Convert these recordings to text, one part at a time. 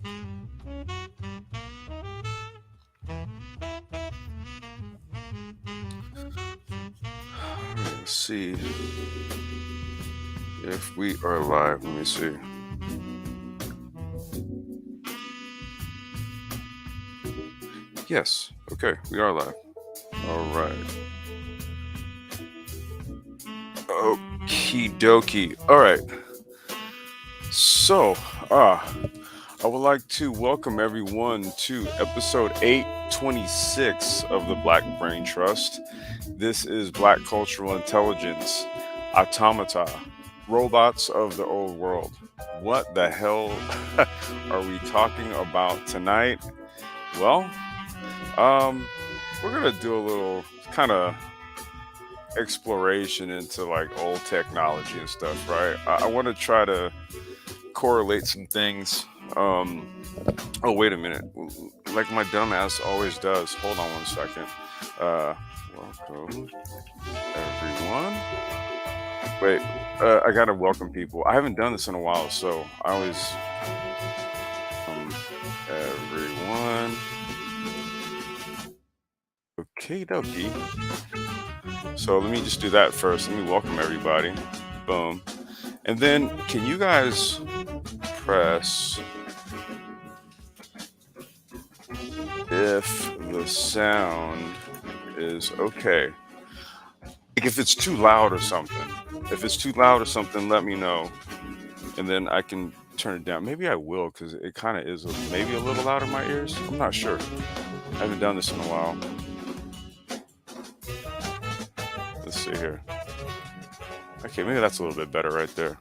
Let's see if we are live. Let me see. Yes. Okay, we are live. All right. Okie dokie. All right. So, I would like to welcome everyone to episode 826 of the Black Brain Trust. This is Black Cultural Intelligence, Automata, Robots of the Old World. What the hell are we talking about tonight? Well, we're gonna do a little kind of exploration into like old technology and stuff, right? I want to try to correlate some things. Oh, wait a minute. Like my dumbass always does. Hold on one second. Welcome, everyone. Wait, I gotta welcome people. I haven't done this in a while, so I always everyone. Okay, dokie. So let me just do that first. Let me welcome everybody. Boom. And then can you guys press if the sound is okay? Like if it's too loud or something. If it's too loud or something, let me know. And then I can turn it down. Maybe I will because it kind of is maybe a little loud in my ears. I'm not sure. I haven't done this in a while. Let's see here. Okay, maybe that's a little bit better right there.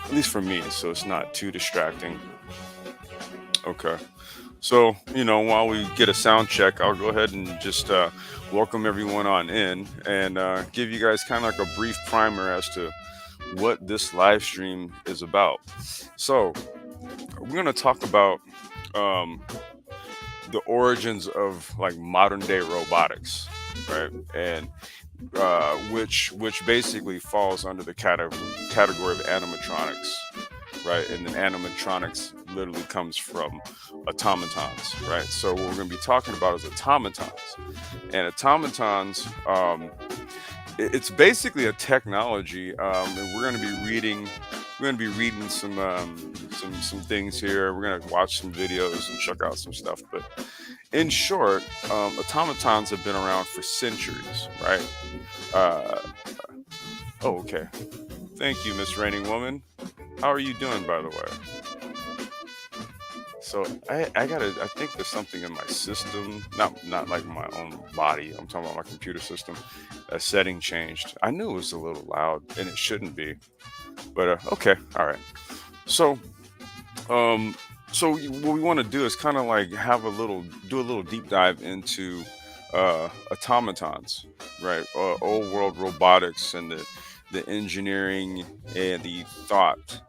At least for me, so it's not too distracting. Okay. So, while we get a sound check, I'll go ahead and just welcome everyone on in and give you guys kind of like a brief primer as to what this live stream is about. So, we're going to talk about the origins of like modern day robotics, right? And which basically falls under the category of animatronics, right? And then animatronics literally comes from automatons, right? So what we're going to be talking about is automatons, and automatons. It's basically a technology, and we're going to be reading. We're going to be reading some things here. We're going to watch some videos and check out some stuff, but in short, automatons have been around for centuries, right? Uh, oh, okay. Thank you, Miss Raining Woman. How are you doing, by the way? So I think there's something in my system, not like my own body. I'm talking about my computer system. A setting changed. I knew it was a little loud, and it shouldn't be. But okay, all right. So what we want to do is kind of like do a little deep dive into automatons, right? Old world robotics and the engineering and the thought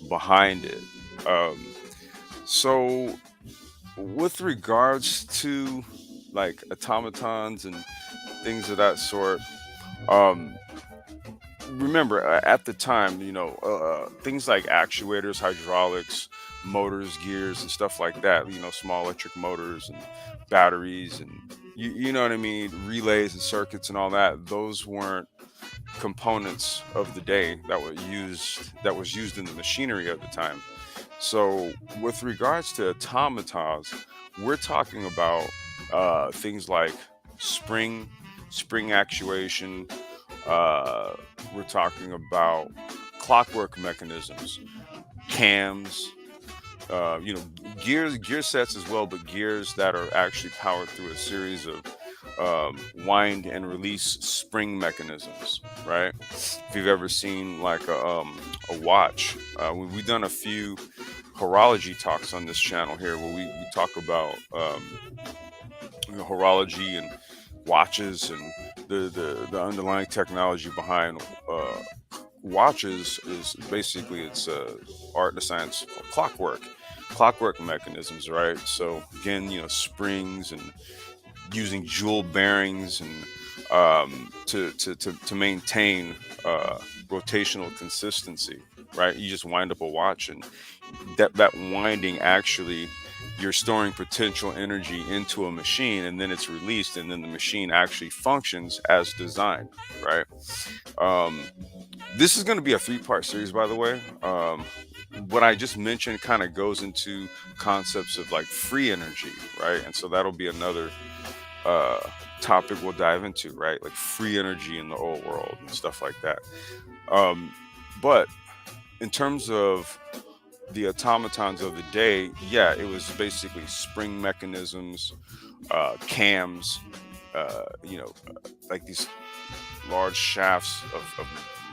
behind it. So with regards to like automatons and things of that sort, um, remember at the time, things like actuators, hydraulics, motors, gears, and stuff like that, small electric motors and batteries and you know what I mean, relays and circuits and all that, those weren't components of the day that was used in the machinery of the time. So with regards to automatons, we're talking about things like spring spring actuation. uh, we're talking about clockwork mechanisms, cams, you know, gear sets as well, but gears that are actually powered through a series of wind and release spring mechanisms, right? If you've ever seen like a watch, we've done a few horology talks on this channel here where we talk about horology and watches and the underlying technology behind watches is basically it's art and science called clockwork mechanisms, right? So again, you know, springs and using jewel bearings and to maintain rotational consistency, right? You just wind up a watch and that winding actually, you're storing potential energy into a machine, and then it's released, and then the machine actually functions as designed, right? um this is going to be a three-part series, by the way. What I just mentioned kind of goes into concepts of like free energy, right? And so that'll be another uh topic we'll dive into, right? Like free energy in the old world and stuff like that. um but in terms of the automatons of the day, yeah, it was basically spring mechanisms, cams, like these large shafts of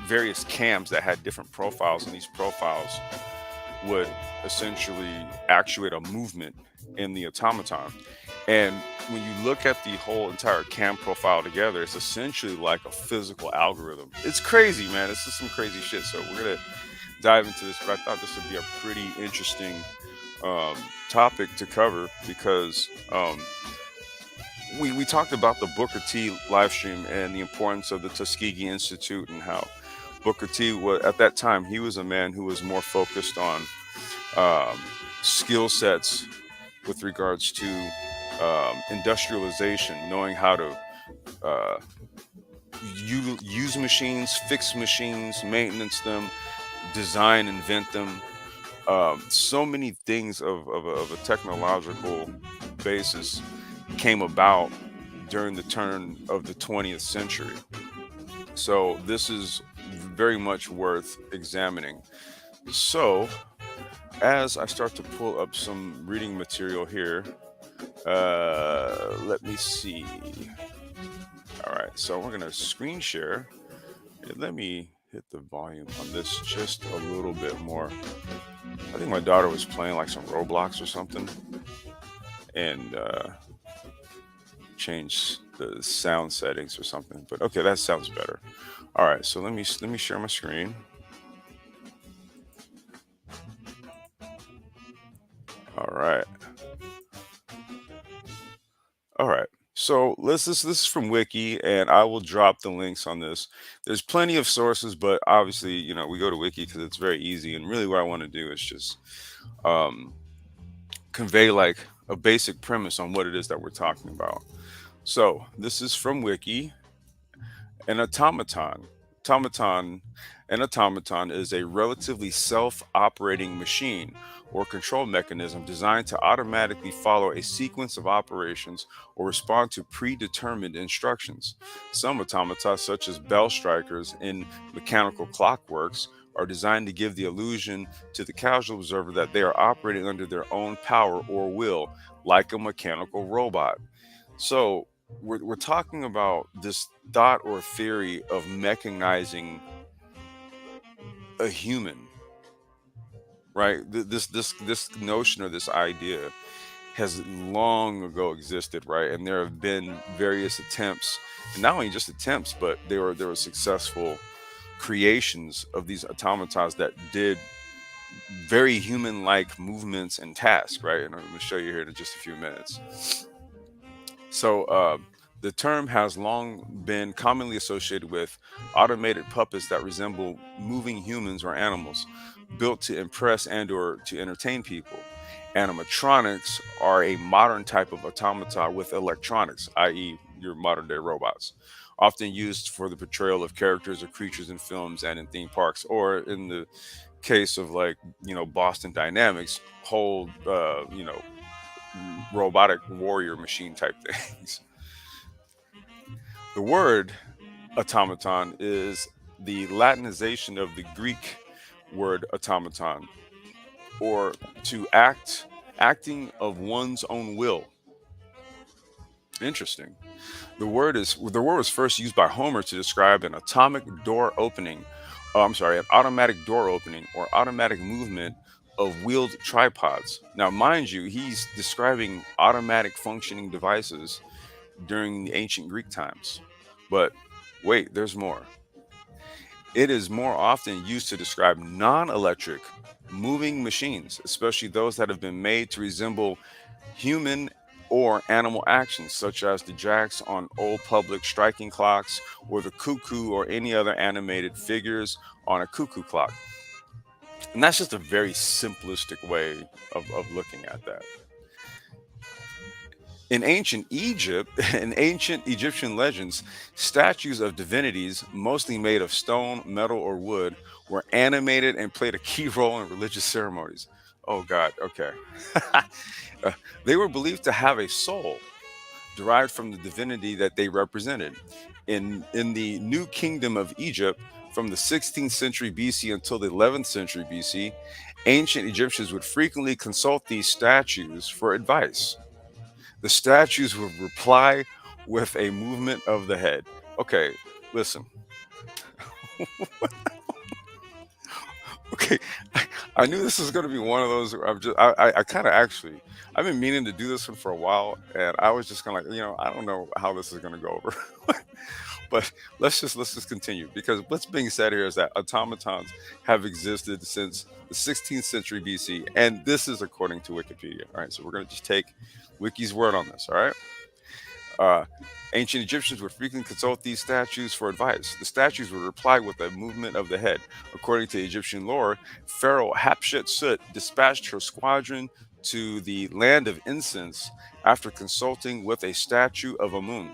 various cams that had different profiles, and these profiles would essentially actuate a movement in the automaton. And when you look at the whole entire cam profile together, it's essentially like a physical algorithm. It's crazy, man. It's just some crazy shit. So we're gonna dive into this, but I thought this would be a pretty interesting um, topic to cover because we talked about the Booker T live stream and the importance of the Tuskegee Institute, and how Booker T was at that time, he was a man who was more focused on um, skill sets with regards to industrialization, knowing how to uh, use machines, fix machines, maintenance them, design, invent them. So many things of a technological basis came about during the turn of the 20th century. So this is very much worth examining. So as I start to pull up some reading material here, let me see. All right, so we're gonna screen share. And let me hit the volume on this just a little bit more. I think my daughter was playing like some Roblox or something, and change the sound settings or something. But okay, that sounds better. All right, so let me share my screen. All right, all right. So this is from Wiki, and I will drop the links on this. There's plenty of sources, but obviously, we go to Wiki because it's very easy. And really, what I want to do is just um, convey like a basic premise on what it is that we're talking about. So this is from Wiki. An automaton. Automaton, an automaton is a relatively self-operating machine or control mechanism designed to automatically follow a sequence of operations or respond to predetermined instructions. Some automata, such as bell strikers in mechanical clockworks, are designed to give the illusion to the casual observer that they are operating under their own power or will, like a mechanical robot. So we're talking about this thought or theory of mechanizing a human, right? This notion or this idea has long ago existed, right? And there have been various attempts, and not only just attempts, but there were successful creations of these automatons that did very human-like movements and tasks, right? And I'm going to show you here in just a few minutes. So the term has long been commonly associated with automated puppets that resemble moving humans or animals, built to impress and or to entertain people. Animatronics are a modern type of automata with electronics, i.e., your modern day robots, often used for the portrayal of characters or creatures in films and in theme parks, or in the case of like Boston Dynamics, whole robotic warrior machine type things. The word automaton is the Latinization of the Greek word automaton, or to act, acting of one's own will. Interesting. The word was first used by Homer to describe an atomic door opening. Oh, I'm sorry, an automatic door opening or automatic movement of wheeled tripods. Now, mind you, he's describing automatic functioning devices during the ancient Greek times. But wait, there's more. It is more often used to describe non electric moving machines, especially those that have been made to resemble human or animal actions, such as the jacks on old public striking clocks, or the cuckoo or any other animated figures on a cuckoo clock. And that's just a very simplistic way of looking at that. In ancient Egypt, in ancient Egyptian legends, statues of divinities, mostly made of stone, metal, or wood, were animated and played a key role in religious ceremonies. Oh, God, okay. Uh, they were believed to have a soul derived from the divinity that they represented. In the New Kingdom of Egypt, from the 16th century BC until the 11th century BC, ancient Egyptians would frequently consult these statues for advice. The statues would reply with a movement of the head. Okay, listen. Okay, I knew this was going to be one of those. Where I kind of actually, I've been meaning to do this one for a while, and I was just kind of like, I don't know how this is going to go over. But let's just continue, because what's being said here is that automatons have existed since the 16th century BC, and this is according to Wikipedia. All right, so we're going to just take Wiki's word on this. All right. Uh, Ancient Egyptians would frequently consult these statues for advice. The statues would reply with a movement of the head. According to Egyptian lore, Pharaoh Hatshepsut dispatched her squadron to the land of incense after consulting with a statue of Amun.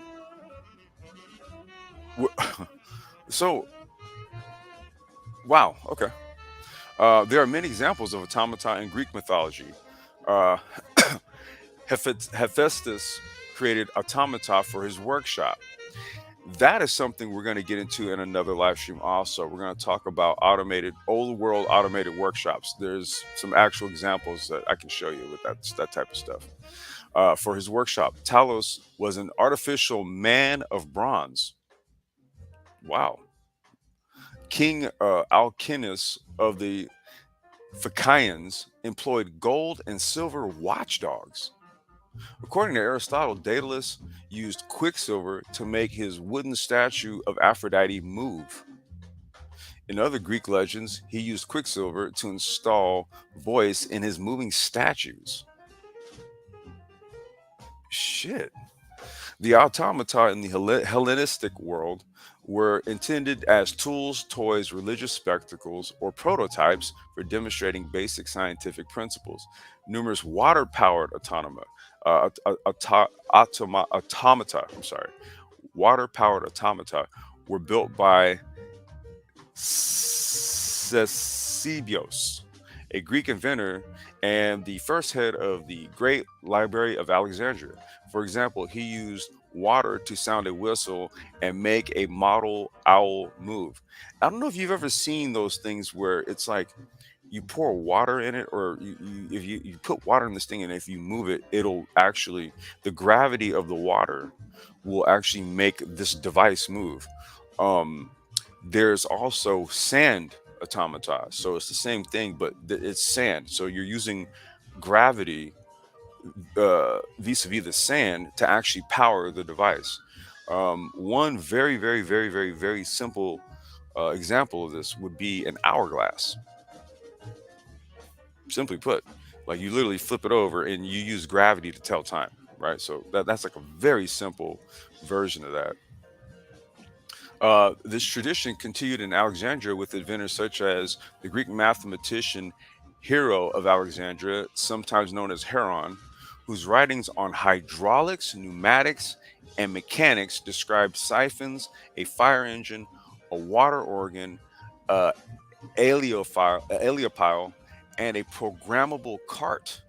So, wow, okay. There are many examples of automata in Greek mythology. Uh, Hephaestus created automata for his workshop. That is something we're going to get into in another live stream also. We're going to talk about old world automated workshops. There's some actual examples that I can show you with that type of stuff. For his workshop, Talos was an artificial man of bronze. Wow. King Alcinous of the Phaeacians employed gold and silver watchdogs. According to Aristotle, Daedalus used quicksilver to make his wooden statue of Aphrodite move. In other Greek legends, he used quicksilver to install voice in his moving statues. Shit. The automata in the Hellenistic world were intended as tools, toys, religious spectacles, or prototypes for demonstrating basic scientific principles. Numerous water-powered automata, I'm sorry, water-powered automata were built by Ctesibios, a Greek inventor and the first head of the Great Library of Alexandria. For example, he used water to sound a whistle and make a model owl move. I don't know if you've ever seen those things where it's like you pour water in it, or if you put water in this thing, and if you move it, it'll actually, the gravity of the water will actually make this device move. Um, there's also sand automata. So it's the same thing, but it's sand. So you're using gravity vis-a-vis the sand to actually power the device. One very, very, very, very, very simple example of this would be an hourglass. Simply put, like you literally flip it over and you use gravity to tell time, right? So that's like a very simple version of that. This tradition continued in Alexandria with inventors such as the Greek mathematician Hero of Alexandria, sometimes known as Heron, whose writings on hydraulics, pneumatics, and mechanics described siphons, a fire engine, a water organ, a aeolipile, and a programmable cart.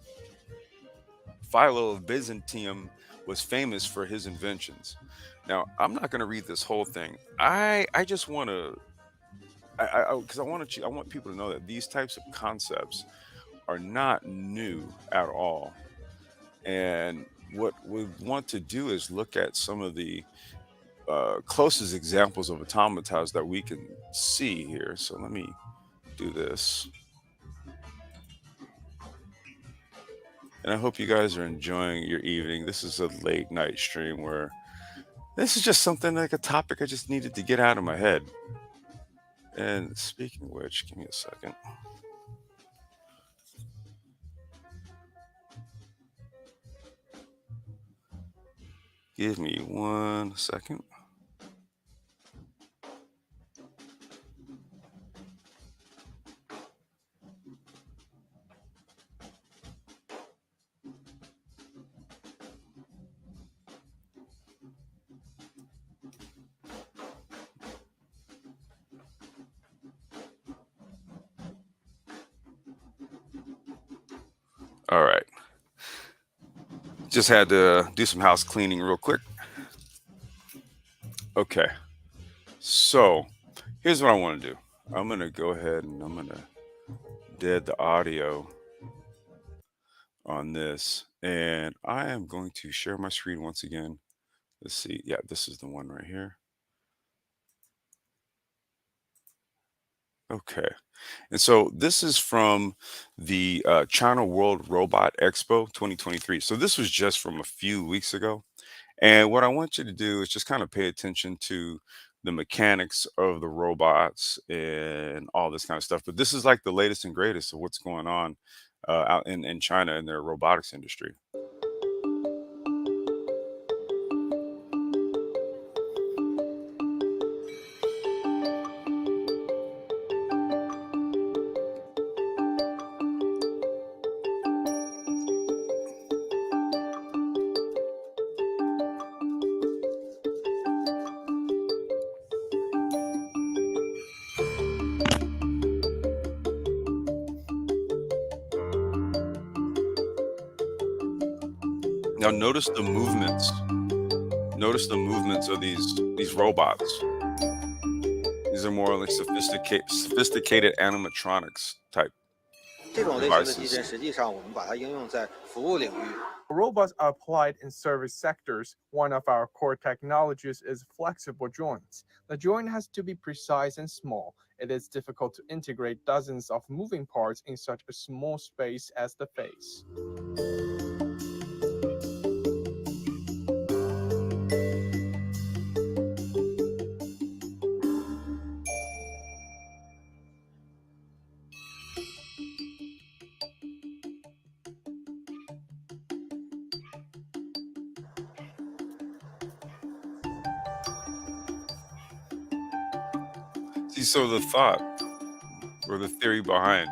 Philo of Byzantium was famous for his inventions. Now, I'm not going to read this whole thing. I just want to, because I want people to know that these types of concepts are not new at all. And what we want to do is look at some of the closest examples of automatas that we can see here. So let me do this. And I hope you guys are enjoying your evening. This is a late night stream where this is just something like a topic I just needed to get out of my head. And speaking of which, give me a second. Give me 1 second. All right. Just had to do some house cleaning real quick. Okay. So here's what I want to do. I'm going to go ahead and I'm going to dead the audio on this. And I am going to share my screen once again. Let's see. Yeah, this is the one right here. Okay. And so this is from the China World Robot Expo 2023. So this was just from a few weeks ago. And what I want you to do is just kind of pay attention to the mechanics of the robots and all this kind of stuff. But this is like the latest and greatest of what's going on out in China in their robotics industry. Now notice the movements. Notice the movements of these robots. These are more like sophisticated animatronics type 这种类型的机 devices. 身，实际上我们把它应用在服务领域。 Robots are applied in service sectors. One of our core technologies is flexible joints. The joint has to be precise and small. It is difficult to integrate dozens of moving parts in such a small space as the face. See, so the thought or the theory behind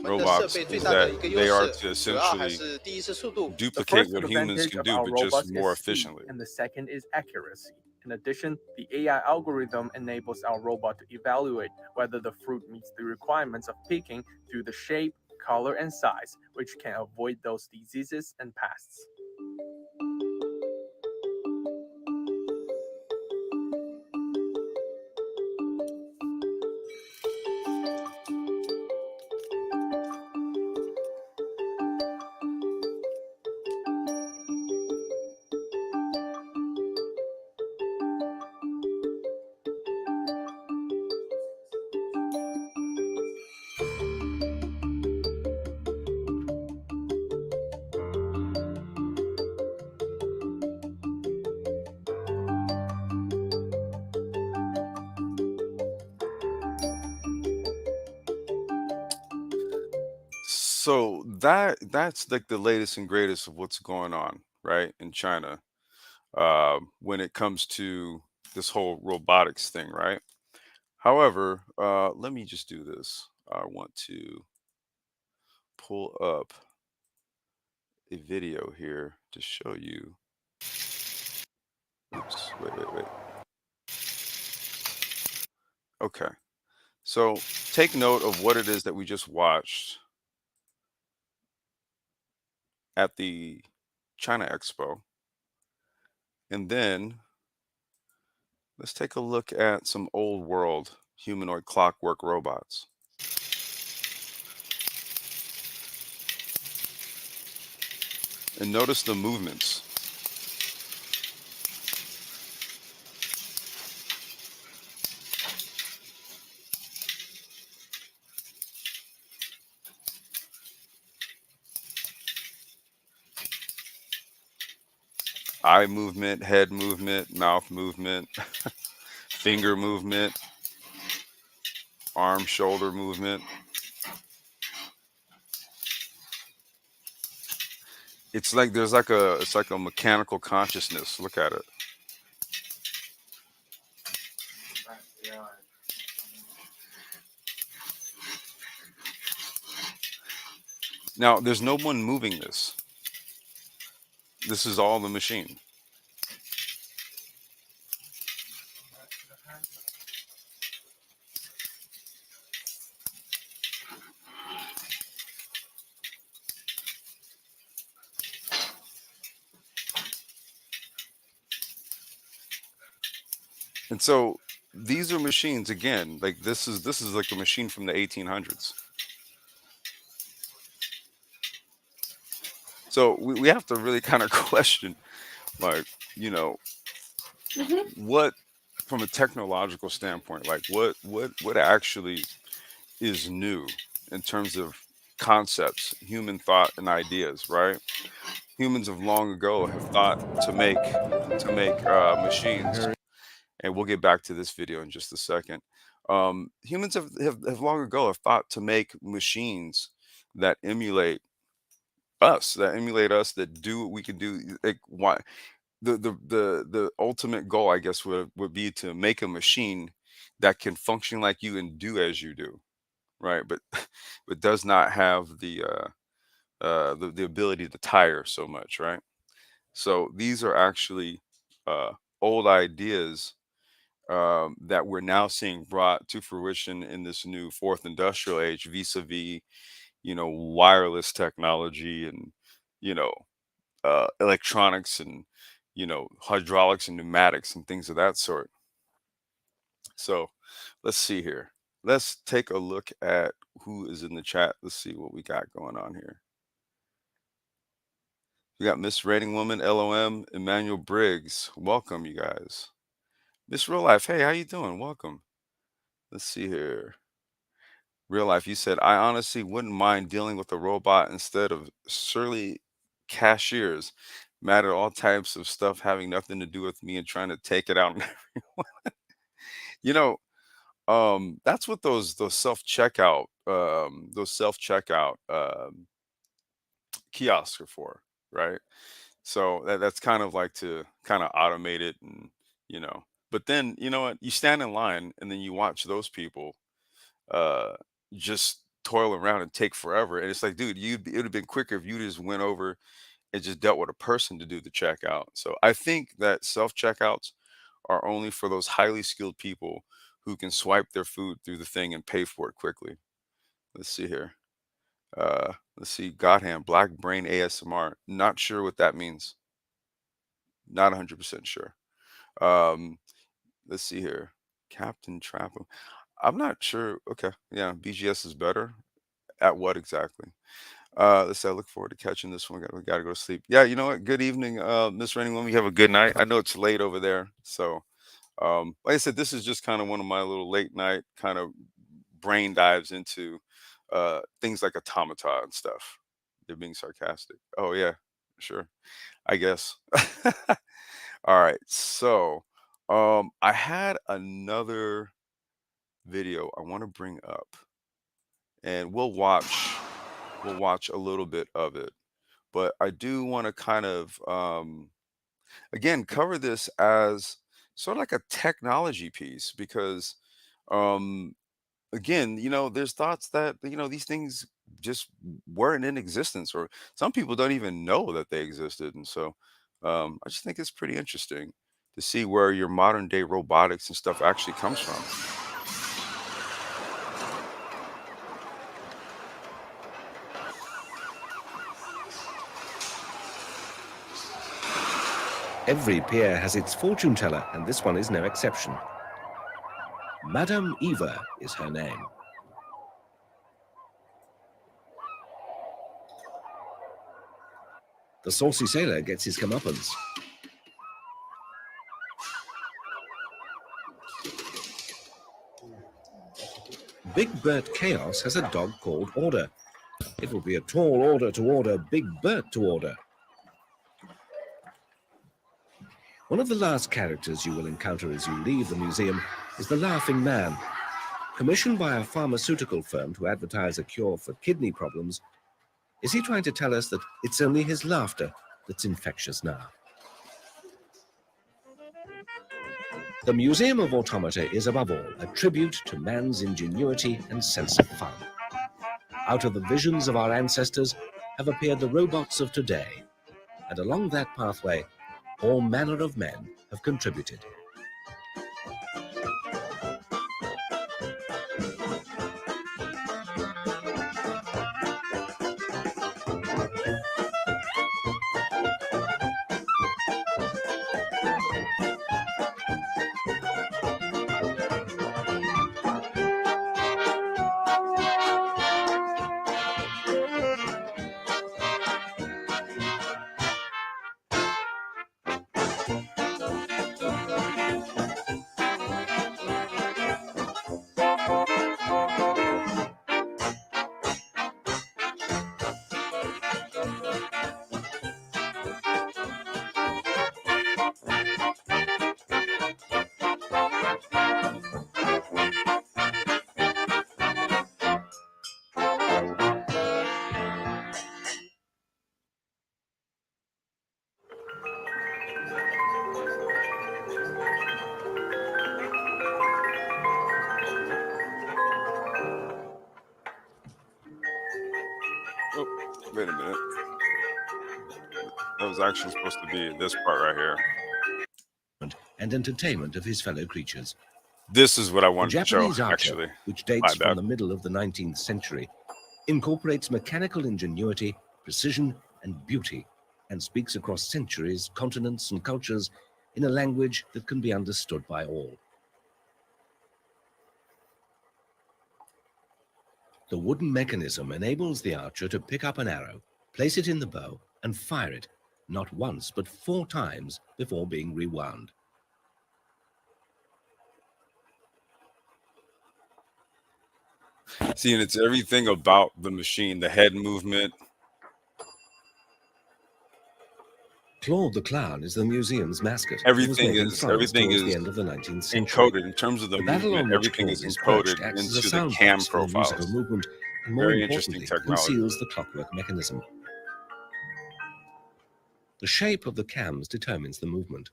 我们的设 robots 备最 is 大的 that 一个优 they are 势， to 主要还 essentially 是第一是速度。 The duplicate first what humans advantage can of do, our but just robots more is speed, efficiently. and the second is accuracy. In addition, the AI algorithm enables our robot to evaluate whether the fruit meets the requirements of picking through the shape, color, and size, which can avoid those diseases and pests. So that's like the latest and greatest of what's going on, right, in China when it comes to this whole robotics thing, right? However, let me just do this. I want to pull up a video here to show you. Oops, wait. Okay. So take note of what it is that we just watched at the China Expo. And then let's take a look at some old world humanoid clockwork robots. And notice the movements. Eye movement, head movement, mouth movement, finger movement, arm, shoulder movement. It's like it's like a mechanical consciousness. Look at it. Now, there's no one moving this. This is all the machine. And so these are machines again, like this is like a machine from the 1800s. So we have to really kind of question, like, you know, Mhm. what from a technological standpoint, like what actually is new in terms of concepts, human thought and ideas, right? Humans of long ago have thought to make machines, and we'll get back to this video in just a second. Humans have long ago have thought to make machines that emulate us, that do what we can do. Like why the ultimate goal, I guess, would be to make a machine that can function like you and do as you do, right? But but does not have the ability to tire so much, right? So these are actually uh, old ideas that we're now seeing brought to fruition in this new fourth industrial age, vis-a-vis, wireless technology and, you know, electronics and, hydraulics and pneumatics and things of that sort. So let's see here. Let's take a look at who is in the chat. Let's see what we got going on here. We got Miss Rating Woman, LOM, Emmanuel Briggs. Welcome, you guys. Miss Real Life, hey, how you doing? Welcome. Let's see here. Real Life, you said, I honestly wouldn't mind dealing with a robot instead of surly cashiers. Matter all types of stuff having nothing to do with me and trying to take it out on everyone. You know, that's what those self checkout kiosks are for, right? So that's kind of like to kind of automate it and, you know, but then you know what? You stand in line and then you watch those people uh just toil around and take forever. And it's like, dude, it would have been quicker if you just went over and just dealt with a person to do the checkout. So I think that self checkouts are only for those highly skilled people who can swipe their food through the thing and pay for it quickly. Let's see here. Let's see. Godhand, Black Brain ASMR. Not sure what that means. Not 100% sure. Um, let's see here. Captain Trapper. I'm not sure. Okay. Yeah. BGS is better. At what exactly? Let's say I look forward to catching this one. We gotta go to sleep. Yeah, you know what? Good evening, Miss Raining Woman. You have a good night. I know it's late over there. So like I said, this is just kind of one of my little late night kind of brain dives into things like automata and stuff. They're being sarcastic. Oh yeah, sure. I guess. All right. So I had another video I want to bring up, and we'll watch a little bit of it. But I do want to kind of again cover this as sort of like a technology piece because um again, there's thoughts that, these things just weren't in existence, or some people don't even know that they existed. And so I just think it's pretty interesting to see where your modern day robotics and stuff actually comes from. Every pier has its fortune teller, and this one is no exception. Madame Eva is her name. The saucy sailor gets his comeuppance. Big Bert Chaos has a dog called Order. It will be a tall order to order Big Bert to order. One of the last characters you will encounter as you leave the museum is the Laughing Man. Commissioned by a pharmaceutical firm to advertise a cure for kidney problems, is he trying to tell us that it's only his laughter that's infectious now? The Museum of Automata is above all a tribute to man's ingenuity and sense of fun. Out of the visions of our ancestors have appeared the robots of today, and along that pathway, all manner of men have contributed. Wait a minute. That was actually supposed to be this part right here. And entertainment of his fellow creatures. This is what I The wanted to show, Japanese archer, actually. which My dates from bad. the middle of the 19th century, incorporates mechanical ingenuity, precision, and beauty, and speaks across centuries, continents, and cultures in a language that can be understood by all. The wooden mechanism enables the archer to pick up an arrow, place it in the bow, and fire it, not once but 4 times before being rewound. See, and it's everything about the machine, the head movement. Claude the Clown is the museum's mascot. Everything It was made in is France everything towards the is end of the 19th century. encoded in terms of the The battle movement. on which Everything Claude is is encoded perched acts as a into the sound cam box for the musical profiles. movement, and more Very interesting importantly, technology. conceals the clockwork mechanism. The shape of the cams determines the movement.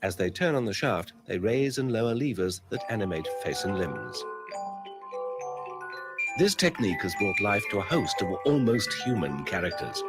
As they turn on the shaft, they raise and lower levers that animate face and limbs. This technique has brought life to a host of almost human characters.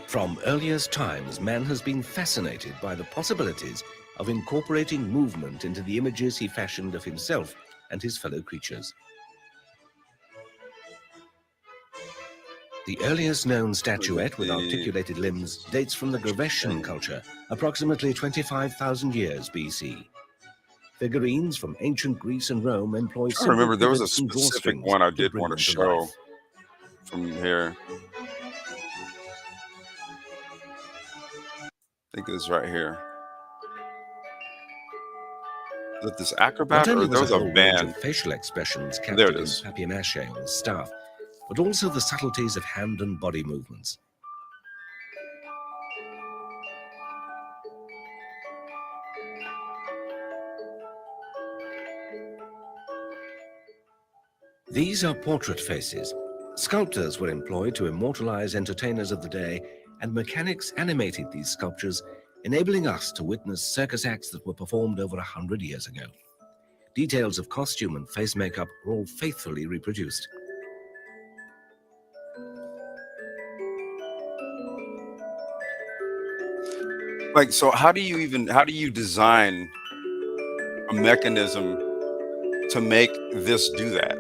From earliest times, man has been fascinated by the possibilities of incorporating movement into the images he fashioned of himself and his fellow creatures. The earliest known statuette with articulated limbs dates from the Grevetian culture, approximately 25,000 years BC. Figurines from ancient Greece and Rome employ I simple remember there was a pivots and specific drawstrings one I to did bring want to them to show life. from here. I think it's right here. Is it this Not acrobat only or there was was a a whole range band? of facial expressions There captured it in is. papier-mâché or staff, but also the subtleties of hand and body movements. These are portrait faces. Sculptors were employed to immortalize entertainers of the day, and mechanics animated these sculptures, enabling us to witness circus acts that were performed over 100 years ago. Details of costume and face makeup were all faithfully reproduced. Like, so how do you design a mechanism to make this do that?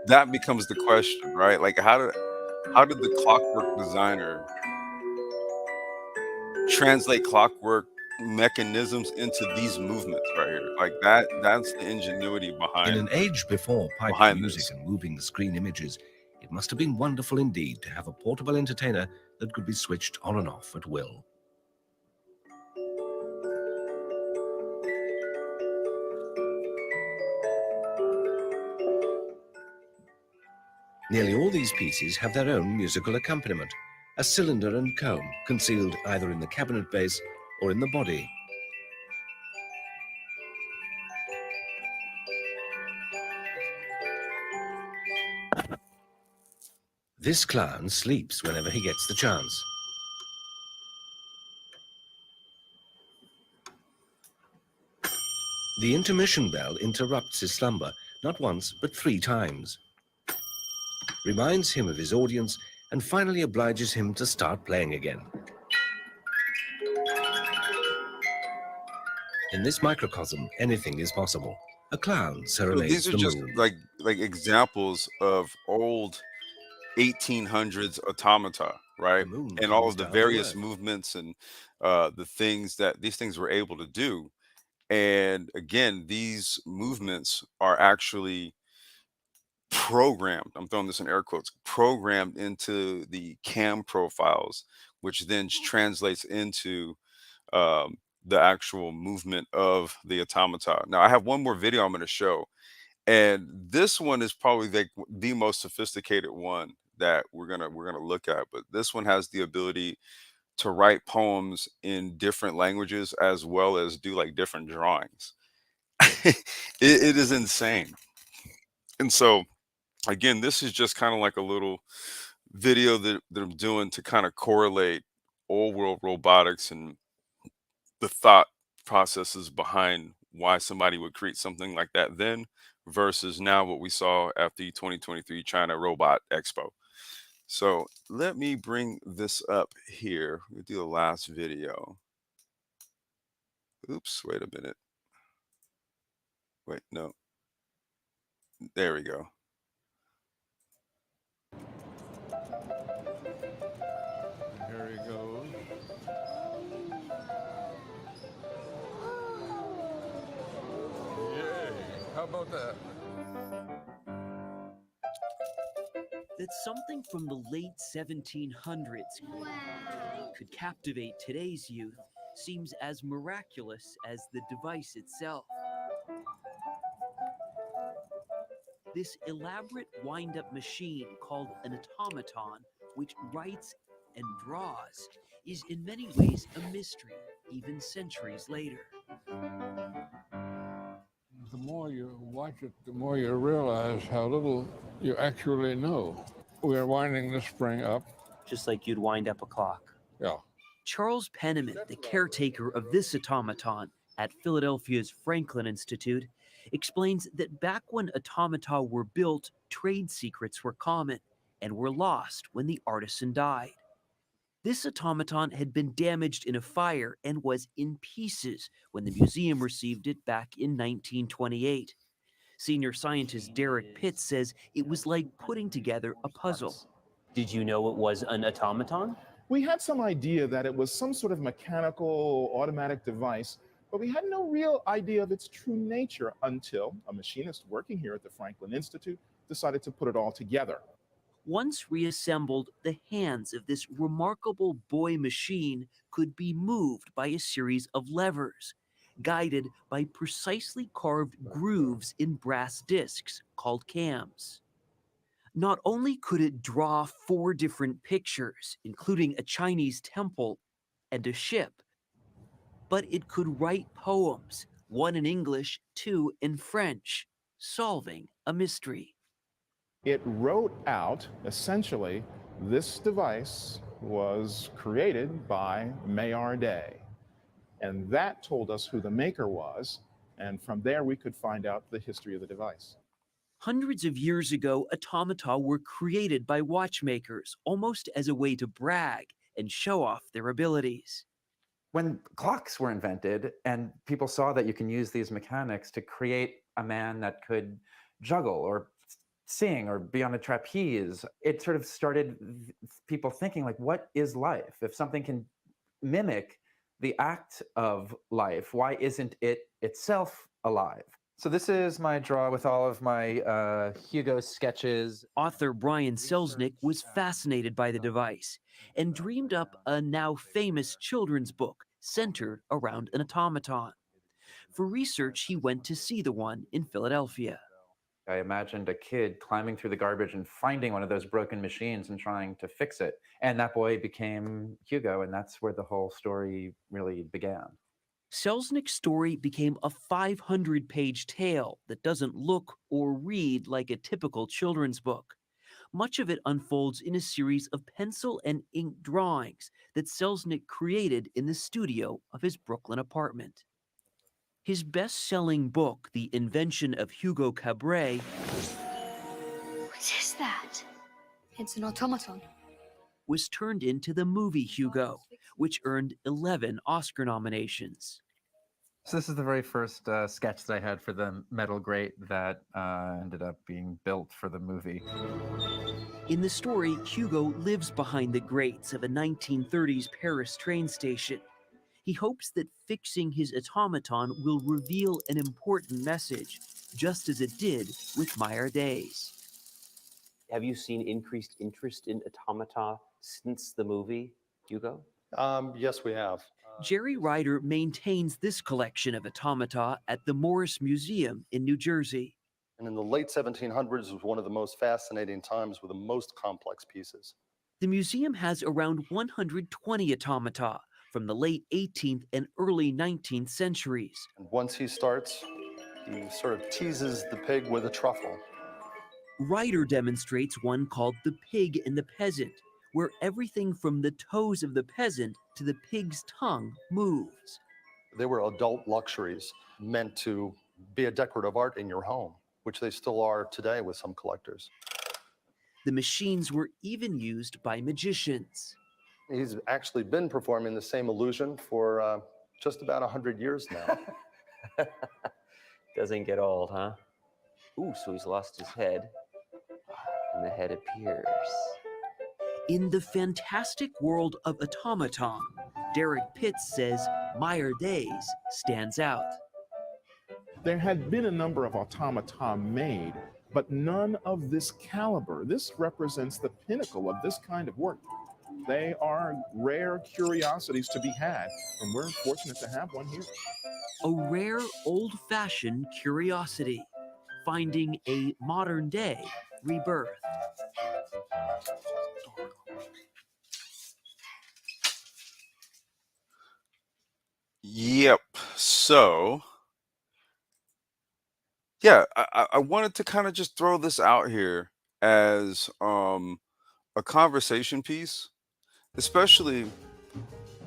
That becomes the question, right? Like, how did the clockwork designer translate clockwork mechanisms into these movements right here? Like that's the ingenuity In behind an age before piped behind music this. and moving screen images, it must have been wonderful indeed to have a portable entertainer that could be switched on and off at will. Nearly all these pieces have their own musical accompaniment, a cylinder and comb concealed either in the cabinet base or in the body. This clown sleeps whenever he gets the chance. The intermission bell interrupts his slumber, not once, but 3 times. Reminds him of his audience and finally obliges him to start playing again. In this microcosm, anything is possible. A clown So serenades these are the just moon. like examples of old 1800s automata, right? The moon And all comes of the down to various earth. movements and the things that these things were able to do. And again, these movements are actually programmed, I'm throwing this in air quotes, programmed into the cam profiles, which then translates into the actual movement of the automata. Now, I have one more video I'm going to show, and this one is probably the most sophisticated one that we're gonna look at. But this one has the ability to write poems in different languages as well as do like different drawings. It is insane. And so again, this is just kind of like a little video that I'm doing to kind of correlate old world robotics and the thought processes behind why somebody would create something like that then versus now what we saw at the 2023 China Robot Expo. So let me bring this up here. We'll do the last video. Oops, wait a minute. Wait, no. There we go. Here he goes. Yay! How about that? That something from the late 1700s could captivate today's youth seems as miraculous as the device itself. This elaborate wind-up machine called an automaton, which writes and draws, is in many ways a mystery, even centuries later. The more you watch it, the more you realize how little you actually know. We are winding the spring up. Just like you'd wind up a clock. Yeah. Charles Penniman, the caretaker of this automaton at Philadelphia's Franklin Institute, explains that back when automata were built, trade secrets were common and were lost when the artisan died. This automaton had been damaged in a fire and was in pieces when the museum received it back in 1928. Senior scientist Derek Pitts says it was like putting together a puzzle. Did you know it was an automaton? We had some idea that it was some sort of mechanical automatic device, but we had no real idea of its true nature until a machinist working here at the Franklin Institute decided to put it all together. Once reassembled, the hands of this remarkable boy machine could be moved by a series of levers, guided by precisely carved grooves in brass discs called cams. Not only could it draw 4 different pictures, including a Chinese temple and a ship, but it could write poems, 1 in English, 2 in French, solving a mystery. It wrote out, essentially, this device was created by Maillard. And that told us who the maker was, and from there we could find out the history of the device. Hundreds of years ago, automata were created by watchmakers, almost as a way to brag and show off their abilities. When clocks were invented and people saw that you can use these mechanics to create a man that could juggle or sing or be on a trapeze, it sort of started people thinking, like, what is life? If something can mimic the act of life, why isn't it itself alive? So this is my draw with all of my Hugo sketches. Author Brian Selznick was fascinated by the device and dreamed up a now famous children's book centered around an automaton. For research, he went to see the one in Philadelphia. I imagined a kid climbing through the garbage and finding one of those broken machines and trying to fix it. And that boy became Hugo, and that's where the whole story really began. Selznick's story became a 500-page tale that doesn't look or read like a typical children's book. Much of it unfolds in a series of pencil and ink drawings that Selznick created in the studio of his Brooklyn apartment. His best-selling book, The Invention of Hugo Cabret, What is that? It's an automaton. was turned into the movie Hugo, which earned 11 Oscar nominations. So this is the very first sketch that I had for the metal grate that ended up being built for the movie. In the story, Hugo lives behind the grates of a 1930s Paris train station. He hopes that fixing his automaton will reveal an important message, just as it did with Maillard's. Have you seen increased interest in automata since the movie, Hugo? Yes, we have. Jerry Ryder maintains this collection of automata at the Morris Museum in New Jersey. And in the late 1700s was one of the most fascinating times with the most complex pieces. The museum has around 120 automata from the late 18th and early 19th centuries. And once he starts, he sort of teases the pig with a truffle. Ryder demonstrates one called The Pig and the Peasant, where everything from the toes of the peasant to the pig's tongue moves. They were adult luxuries meant to be a decorative art in your home, which they still are today with some collectors. The machines were even used by magicians. He's actually been performing the same illusion for just about 100 years now. Doesn't get old, huh? Ooh, so he's lost his head, and the head appears. In the fantastic world of automaton, Derek Pitts says Meyer Days stands out. There had been a number of automata made, but none of this caliber. This represents the pinnacle of this kind of work. They are rare curiosities to be had, and we're fortunate to have one here. A rare old-fashioned curiosity, finding a modern-day rebirth. Yep. So, yeah, I wanted to kind of just throw this out here as a conversation piece, especially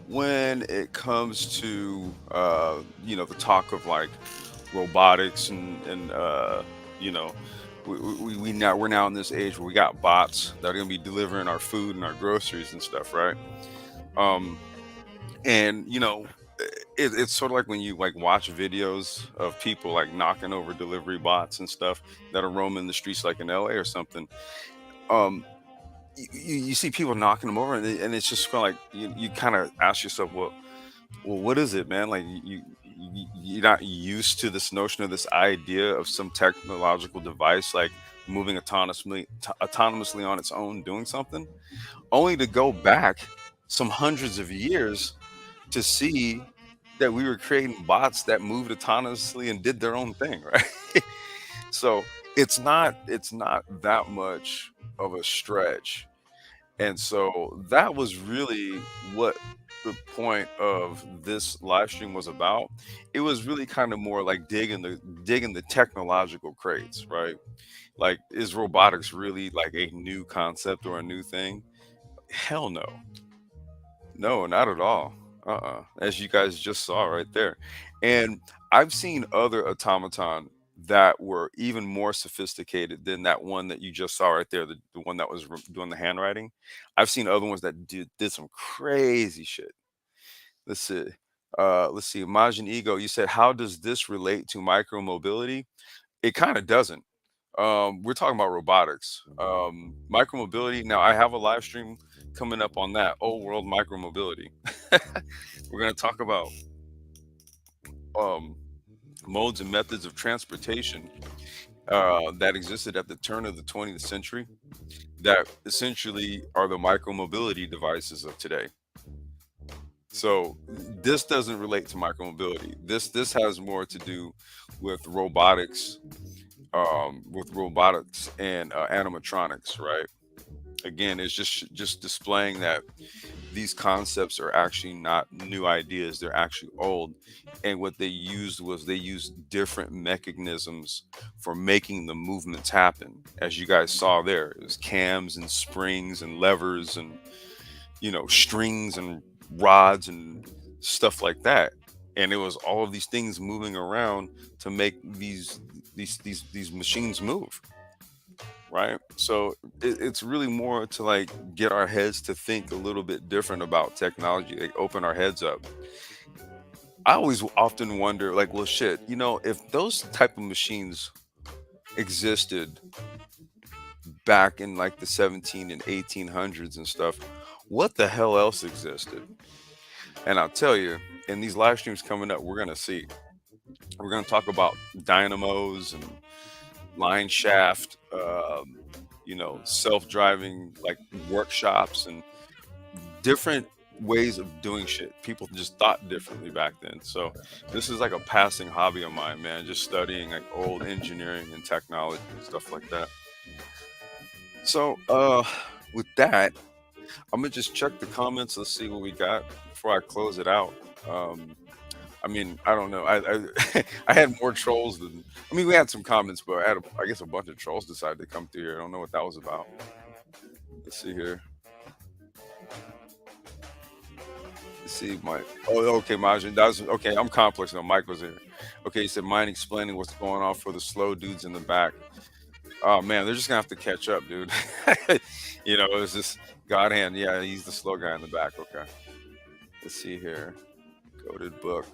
when it comes to the talk of like robotics and we're now in this age where we got bots that are going to be delivering our food and our groceries and stuff, right? And it's sort of like when you like watch videos of people like knocking over delivery bots and stuff that are roaming the streets like in LA or something. You see people knocking them over, and it's just kind of like you kind of ask yourself, well, what is it, man? Like you're not used to this notion of this idea of some technological device like moving autonomously on its own, doing something, only to go back some hundreds of years to see that we were creating bots that moved autonomously and did their own thing, right? So it's not that much of a stretch. And so that was really what the point of this live stream was about. It was really kind of more like digging the technological crates, right? Like, is robotics really like a new concept or a new thing? Hell no. No, not at all. As you guys just saw right there. And I've seen other automaton that were even more sophisticated than that one that you just saw right there, the one that was doing the handwriting. I've seen other ones that did some crazy shit. Let's see. Majin Ego, you said, how does this relate to micromobility? It kind of doesn't. We're talking about robotics. Micromobility. Now, I have a live stream coming up on that. Old world micromobility. We're going to talk about modes and methods of transportation that existed at the turn of the 20th century that essentially are the micromobility devices of today. So this doesn't relate to micromobility. This has more to do with robotics, and animatronics, right? Again, it's just displaying that these concepts are actually not new ideas, they're actually old. And what they used was they used different mechanisms for making the movements happen. As you guys saw there, it was cams and springs and levers and strings and rods and stuff like that. And it was all of these things moving around to make these machines move, right? So it's really more to like get our heads to think a little bit different about technology, like open our heads up. I always often wonder, like, well, shit, if those type of machines existed back in like the 17 and 1800s and stuff, what the hell else existed? And I'll tell you, in these live streams coming up, we're going to talk about dynamos and line shaft, self-driving like workshops and different ways of doing shit. People just thought differently back then. So this is like a passing hobby of mine, man, just studying like old engineering and technology and stuff like that. So with that, I'm gonna just check the comments. Let's see what we got before I close it out. I mean, I don't know. I I had more trolls than. I mean, we had some comments, but I guess a bunch of trolls decided to come through here. I don't know what that was about. Let's see here. Let's see, Mike. Oh, okay, Majin. That was okay. I'm complex now. Mike was here. Okay, he said, mind explaining what's going on for the slow dudes in the back. Oh man, they're just gonna have to catch up, dude. You know, it was just God hand. Yeah, he's the slow guy in the back. Okay. Let's see here. Goated book.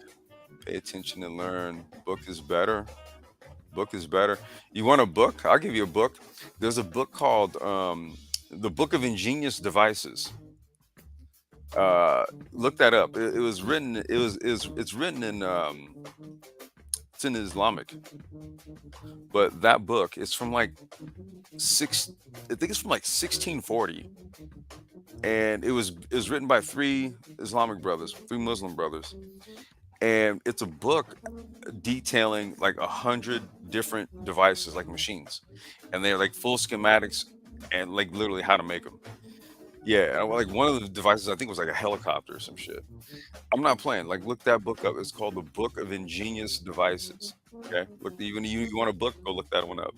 Pay attention and learn. Book is better. Book is better. You want a book? I'll give you a book. There's a book called The Book of Ingenious Devices. Look that up. It was written. It's written in. It's in Islamic. But that book is from like I think it's from like 1640, and it was written by three Islamic brothers, three Muslim brothers, and it's a book detailing like 100 different devices, like machines, and they're like full schematics and like literally how to make them. Yeah, and, like one of the devices I think was like a helicopter or some shit. I'm not playing. Like, look that book up. It's called The Book of Ingenious Devices. Okay, look. Even you want a book? Go look that one up.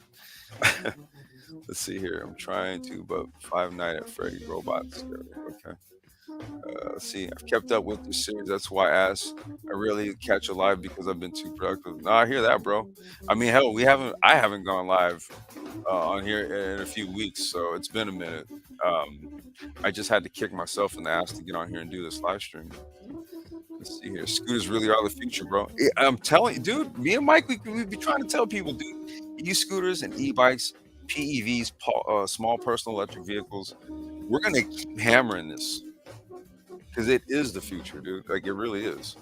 Let's see here. I'm trying to, but Five Nights at Freddy's robots. Okay. Let's see. I've kept up with this series. That's why I asked. I really catch a live because I've been too productive. No, I hear that, bro. I mean, hell, I haven't gone live on here in a few weeks, so it's been a minute. I just had to kick myself in the ass to get on here and do this live stream. Let's see here. Scooters really are the future, bro. Yeah, I'm telling you, dude. Me and Mike, we be trying to tell people, dude. E-scooters and e-bikes, PEVs, small personal electric vehicles. We're gonna keep hammering this because it is the future, dude. Like it really is.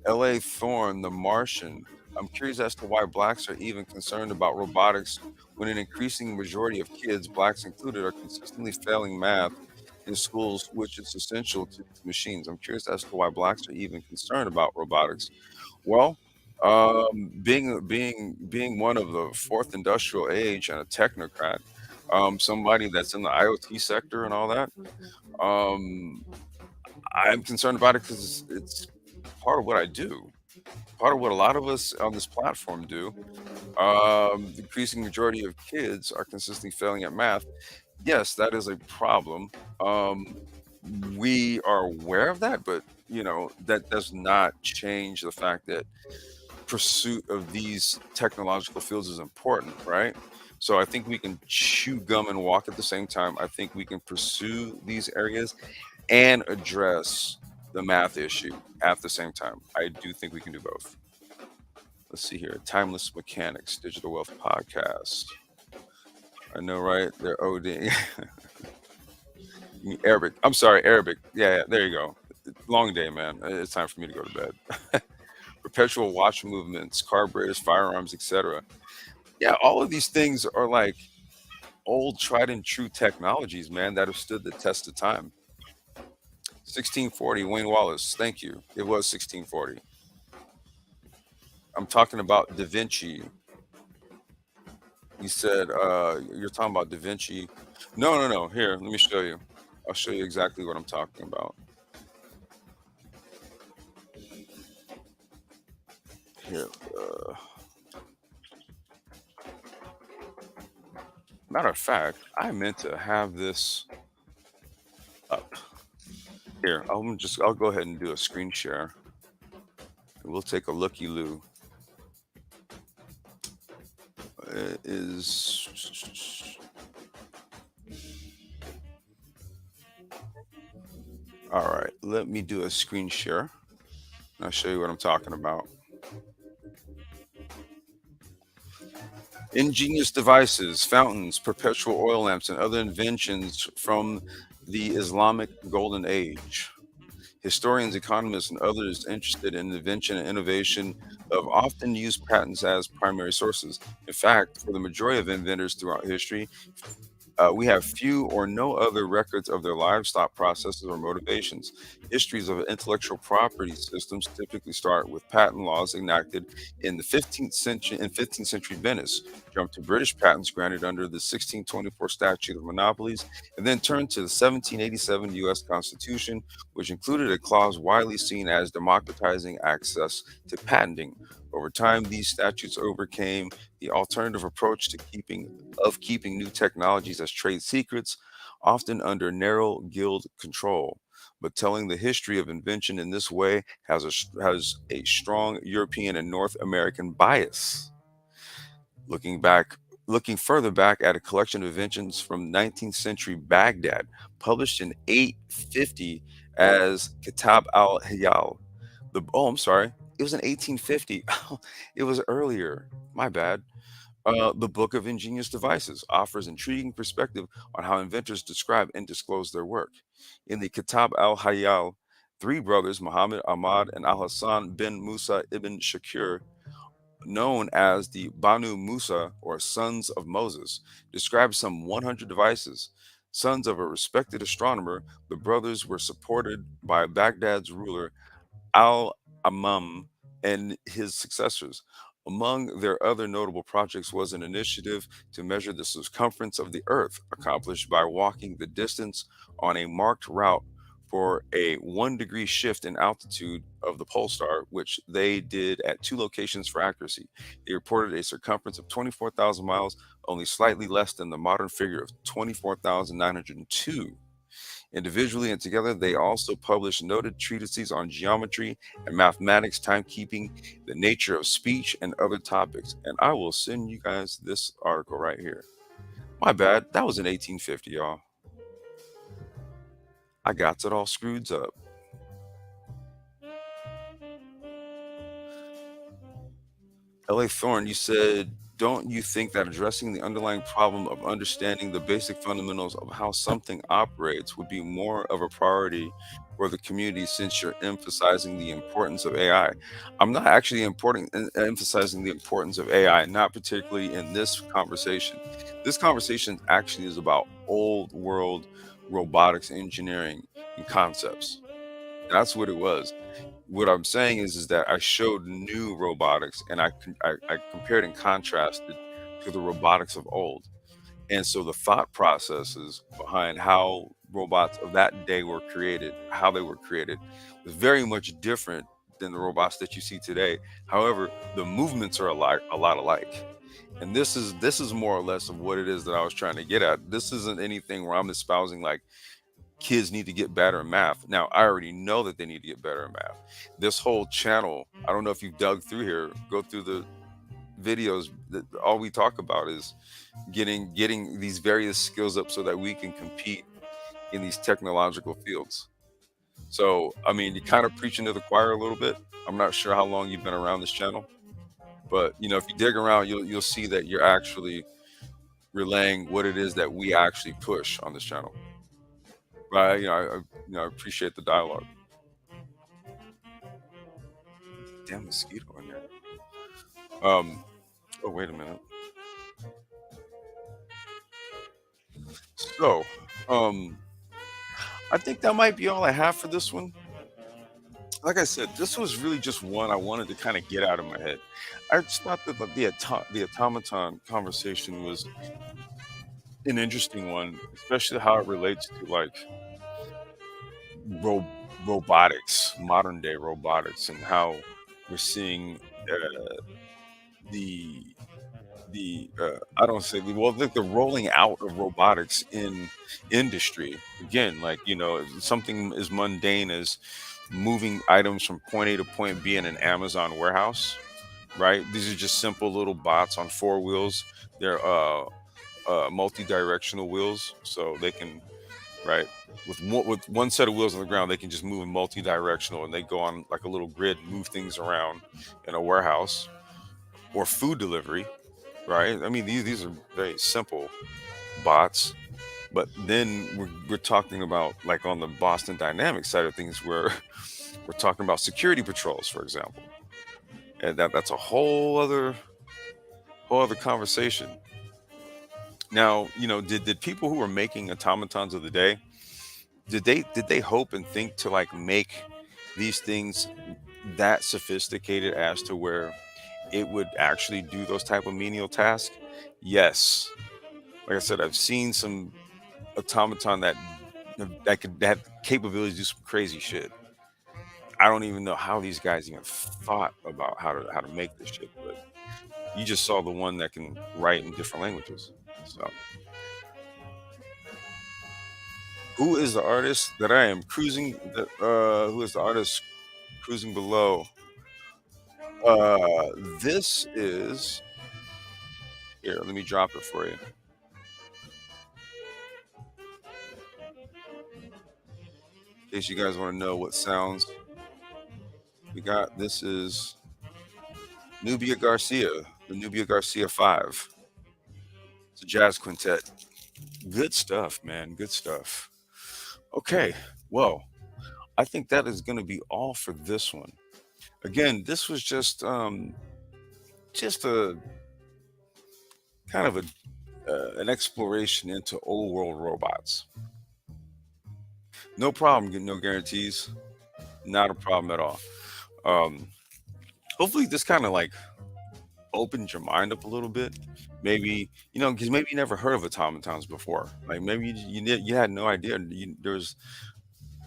L.A. Thorne, The Martian. I'm curious as to why blacks are even concerned about robotics when an increasing majority of kids, blacks included, are consistently failing math in schools, which is essential to machines. I'm curious as to why blacks are even concerned about robotics. Well, being one of the fourth industrial age and a technocrat, somebody that's in the IoT sector and all that, um, I'm concerned about it because it's part of what I do. Part of what a lot of us on this platform do. The increasing majority of kids are consistently failing at math. Yes, that is a problem. We are aware of that, but that does not change the fact that pursuit of these technological fields is important, right? So I think we can chew gum and walk at the same time. I think we can pursue these areas and address the math issue at the same time. I do think we can do both. Let's see here. Timeless Mechanics, Digital Wealth Podcast. I know, right? They're ODing. Arabic. I'm sorry, Arabic. Yeah, there you go. Long day, man. It's time for me to go to bed. Perpetual watch movements, carburetors, firearms, etc. Yeah, all of these things are like old, tried and true technologies, man, that have stood the test of time. 1640, Wayne Wallace. Thank you. It was 1640. I'm talking about Da Vinci. You said you're talking about Da Vinci. No. Here, let me show you. I'll show you exactly what I'm talking about. Here. Matter of fact, I meant to have this up. Here, I'll go ahead and do a screen share. We'll take a looky-loo. It is all right. Let me do a screen share. And I'll show you what I'm talking about. Ingenious devices, fountains, perpetual oil lamps, and other inventions from the Islamic Golden Age. Historians, economists, and others interested in invention and innovation have often used patents as primary sources. In fact, for the majority of inventors throughout history, we have few or no other records of their lives, thought processes, or motivations. Histories of intellectual property systems typically start with patent laws enacted in the 15th century Venice, jump to British patents granted under the 1624 Statute of Monopolies, and then turn to the 1787 U.S. Constitution, which included a clause widely seen as democratizing access to patenting. Over time, these statutes overcame the alternative approach to keeping new technologies as trade secrets, often under narrow guild control. But telling the history of invention in this way has a strong European and North American bias. Looking back, looking further back at a collection of inventions from 19th century Baghdad, published in 850 as Kitab al-Hayal. I'm sorry, it was in 1850. It was earlier. My bad. The Book of Ingenious Devices offers intriguing perspective on how inventors describe and disclose their work. In the Kitab al-Hayal, three brothers, Muhammad, Ahmad, and Al-Hassan bin Musa ibn Shakir, known as the Banu Musa or Sons of Moses, describe some 100 devices. Sons of a respected astronomer, the brothers were supported by Baghdad's ruler Al-Amam and his successors. Among their other notable projects was an initiative to measure the circumference of the Earth, accomplished by walking the distance on a marked route for a 1 degree shift in altitude of the pole star, which they did at two locations for accuracy. They reported a circumference of 24,000 miles, only slightly less than the modern figure of 24,902. Individually and together, they also published noted treatises on geometry and mathematics, timekeeping, the nature of speech, and other topics. And I will send you guys this article right here. My bad, that was in 1850, y'all. I got it all screwed up. L.A. Thorne, you said, don't you think that addressing the underlying problem of understanding the basic fundamentals of how something operates would be more of a priority for the community since you're emphasizing the importance of AI? I'm not actually emphasizing the importance of AI, not particularly in this conversation. This conversation actually is about old world robotics engineering and concepts. That's what it was. What I'm saying is that I showed new robotics and I compared and contrasted to the robotics of old. And so the thought processes behind how robots of that day were created, how they were created, was very much different than the robots that you see today. However, the movements are a lot alike. And this is more or less of what it is that I was trying to get at. This isn't anything where I'm espousing like kids need to get better in math. Now, I already know that they need to get better in math. This whole channel, I don't know if you've dug through here, go through the videos. All we talk about is getting these various skills up so that we can compete in these technological fields. So, I mean, you're kind of preaching to the choir a little bit. I'm not sure how long you've been around this channel, but you know, if you dig around, you'll see that you're actually relaying what it is that we actually push on this channel. But I appreciate the dialogue. Damn mosquito in there. Oh, wait a minute. So, I think that might be all I have for this one. Like I said, this was really just one I wanted to kind of get out of my head. I just thought that the automaton conversation was an interesting one, especially how it relates to like robotics, modern day robotics, and how we're seeing the I don't say the rolling out of robotics in industry again. Like something as mundane as moving items from point A to point B in an Amazon warehouse, right? These are just simple little bots on four wheels. They're multi-directional wheels, so they can, right, with one set of wheels on the ground, they can just move in multi-directional, and they go on like a little grid, move things around in a warehouse. Or food delivery, right? I mean, these are very simple bots, but then we're talking about like on the Boston Dynamics side of things, where we're talking about security patrols, for example, and that's a whole other conversation. Now, did people who were making automatons of the day, did they hope and think to like make these things that sophisticated as to where it would actually do those type of menial tasks? Yes. Like I said, I've seen some automaton that could have capabilities to do some crazy shit. I don't even know how these guys even thought about how to make this shit, but you just saw the one that can write in different languages. So, who is the artist that I am cruising? Who is the artist cruising below? This is here. Let me drop it for you. In case you guys want to know what sounds we got. This is Nubia Garcia, the Nubia Garcia 5. It's a jazz quintet. Good stuff, man. Good stuff. Okay, well, I think that is going to be all for this one. Again, this was just a kind of an exploration into old world robots. No problem, getting no guarantees. Not a problem at all. Um, Hopefully, this kind of like opened your mind up a little bit. Maybe because maybe you never heard of automatons before. Like maybe you had no idea. There was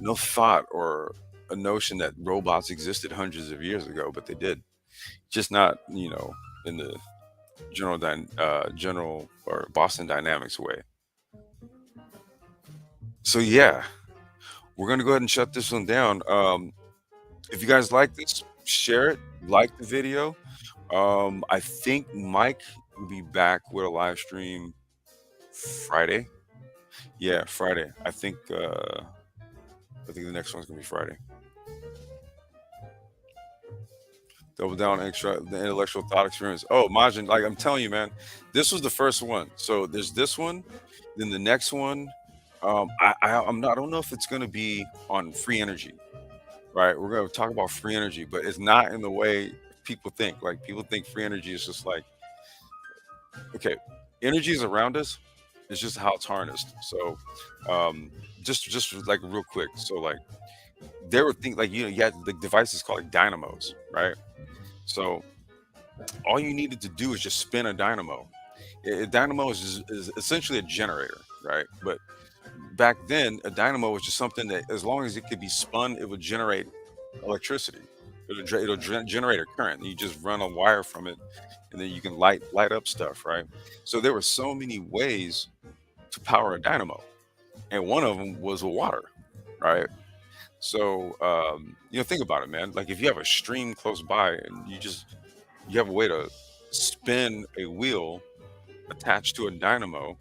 no thought or a notion that robots existed hundreds of years ago, but they did. Just not in the general or Boston Dynamics way. So yeah, we're gonna go ahead and shut this one down. If you guys like this, share it, like the video. I think Mike will be back with a live stream Friday. Yeah, Friday. I think the next one's gonna be Friday. Double down extra the intellectual thought experience. Oh, Majin, like I'm telling you, man, this was the first one. So there's this one, then the next one. I don't know if it's gonna be on free energy, right? We're gonna talk about free energy, but it's not in the way people think. Like people think free energy is just like, okay, energy is around us. It's just how it's harnessed. So, just like real quick. So like there were things like you had the devices called like dynamos, right? So all you needed to do is just spin a dynamo. A dynamo is essentially a generator, right? But back then, a dynamo was just something that, as long as it could be spun, it would generate electricity. Generate a current. You just run a wire from it, and then you can light up stuff, right? So there were so many ways to power a dynamo, and one of them was with water, right? So think about it, man. Like if you have a stream close by, and you have a way to spin a wheel attached to a dynamo,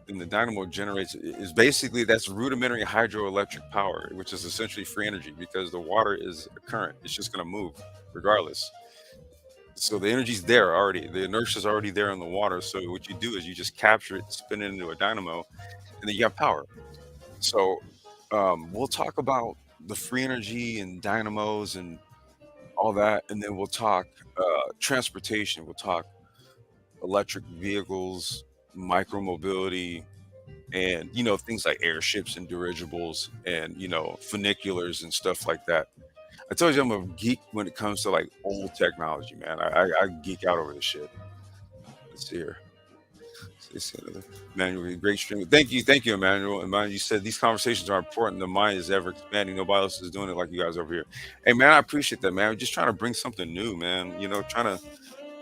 then the dynamo generates is basically that's rudimentary hydroelectric power, which is essentially free energy because the water is a current. It's just going to move regardless. So the energy's there already. The inertia's already there in the water. So what you do is you just capture it, spin it into a dynamo, and then you have power. So we'll talk about the free energy and dynamos and all that, and then we'll talk transportation. We'll talk electric vehicles, micromobility, and things like airships and dirigibles and funiculars and stuff like that. I told you I'm a geek when it comes to like old technology, man. I geek out over this shit. Let's see here. Let's see another. Emmanuel, great stream. Thank you, Emmanuel. Emmanuel, you said these conversations are important. The mind is ever expanding. Nobody else is doing it like you guys over here. Hey, man, I appreciate that, man. I'm just trying to bring something new, man. Trying to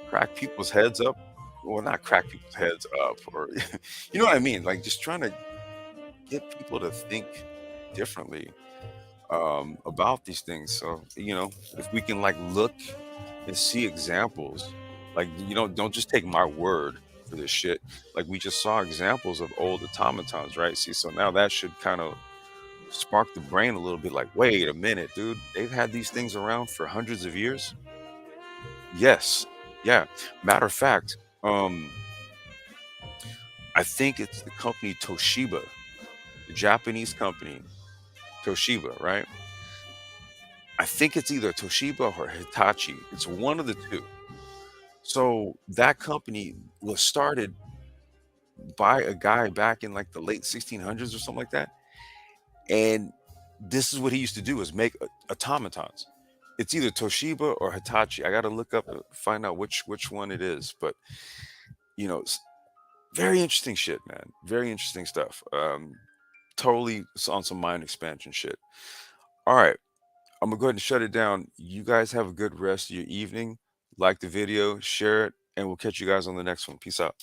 crack people's heads up. Well, not crack people's heads up, or you know what I mean. Like just trying to get people to think differently about these things. So if we can like look and see examples, like don't just take my word for this shit. Like we just saw examples of old automatons, right? See, so now that should kind of spark the brain a little bit. Like, wait a minute, dude, they've had these things around for hundreds of years. Yes, yeah. Matter of fact, I think it's the company Toshiba, the Japanese company Toshiba, right? I think it's either Toshiba or Hitachi. It's one of the two. So that company was started by a guy back in like the late 1600s or something like that. And this is what he used to do, is make automatons. It's either Toshiba or Hitachi. I got to look up and find out which one it is. But very interesting shit, man. Very interesting stuff. Totally on some mind expansion shit. All right, I'm gonna go ahead and shut it down. You guys have a good rest of your evening. Like the video, share it, and we'll catch you guys on the next one. Peace out.